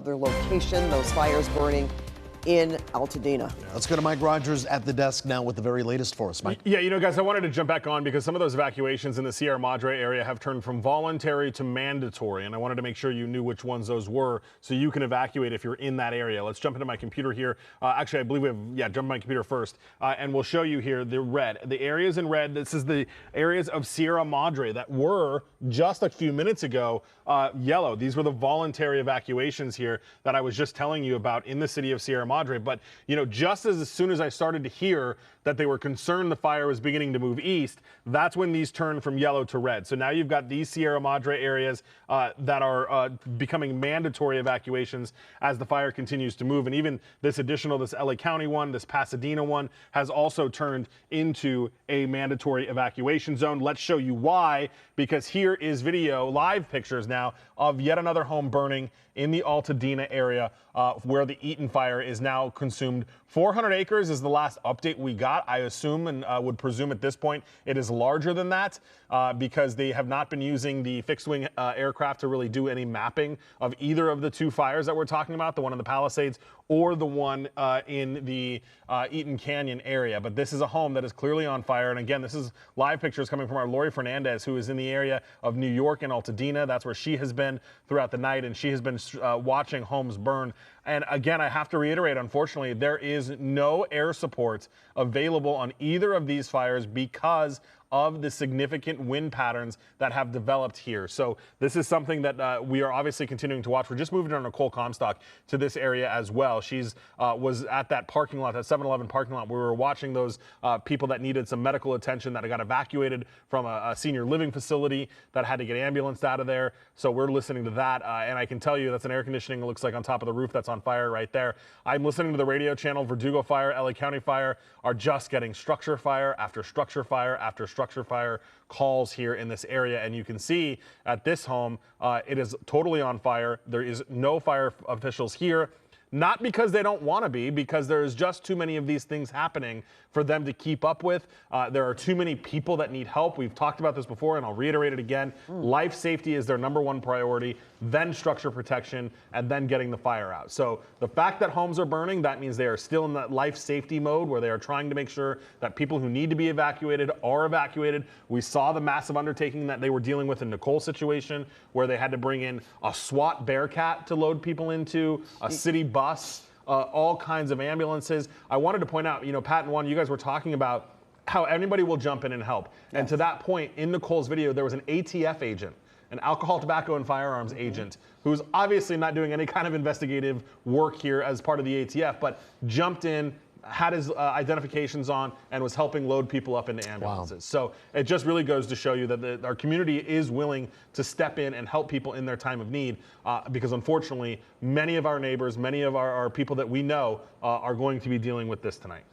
Their location, those fires burning in Altadena. Let's go to Mike Rogers at the desk now with the very latest for us. Mike. Yeah, guys, I wanted to jump back on because some of those evacuations in the Sierra Madre area have turned from voluntary to mandatory, and I wanted to make sure you knew which ones those were so you can evacuate if you're in that area. Let's jump into my computer here. Actually, I believe we have, jump to my computer first, and we'll show you here the red. The areas in red, this is the areas of Sierra Madre that were just a few minutes ago yellow. These were the voluntary evacuations here that I was just telling you about in the city of Sierra Madre. But, just as soon as I started to hear that they were concerned the fire was beginning to move east, that's when these turned from yellow to red. So now you've got these Sierra Madre areas that are becoming mandatory evacuations as the fire continues to move. And even this LA County one, this Pasadena one, has also turned into a mandatory evacuation zone. Let's show you why, because here is video, live pictures now, of yet another home burning in the Altadena area where the Eaton Fire is now consumed. 400 acres is the last update we got. I assume and would presume at this point it is larger than that because they have not been using the fixed-wing aircraft to really do any mapping of either of the two fires that we're talking about, the one in the Palisades or the one in the Eaton Canyon area. But this is a home that is clearly on fire. And again, this is live pictures coming from our Lori Fernandez, who is in the area of New York and Altadena. That's where she has been throughout the night, and she has been watching homes burn. And again, I have to reiterate, unfortunately, there is no air support available on either of these fires because of the significant wind patterns that have developed here. So this is something that we are obviously continuing to watch. We're just moving on Nicole Comstock to this area as well. She's was at that parking lot, that 7-Eleven parking lot, where we were watching those people that needed some medical attention that got evacuated from a senior living facility that had to get ambulanced out of there. So we're listening to that. And I can tell you that's an air conditioning, it looks like, on top of the roof that's on fire right there. I'm listening to the radio channel. Verdugo Fire, LA County Fire are just getting structure fire after structure fire after structure fire calls here in this area. And you can see at this home, it is totally on fire. There is no fire officials here. Not because they don't want to be, because there's just too many of these things happening for them to keep up with. There are too many people that need help. We've talked about this before, and I'll reiterate it again. Life safety is their #1 priority, then structure protection, and then getting the fire out. So the fact that homes are burning, that means they are still in that life safety mode where they are trying to make sure that people who need to be evacuated are evacuated. We saw the massive undertaking that they were dealing with in Nicole's situation, where they had to bring in a SWAT Bearcat to load people into, a city bus, all kinds of ambulances. I wanted to point out, Pat and Juan, you guys were talking about how anybody will jump in and help. Yes. And to that point, in Nicole's video, there was an ATF agent, an alcohol, tobacco, and firearms agent, who's obviously not doing any kind of investigative work here as part of the ATF, but jumped in, had his identifications on, and was helping load people up into ambulances. Wow. So it just really goes to show you that our community is willing to step in and help people in their time of need, because unfortunately, many of our neighbors, many of our people that we know are going to be dealing with this tonight.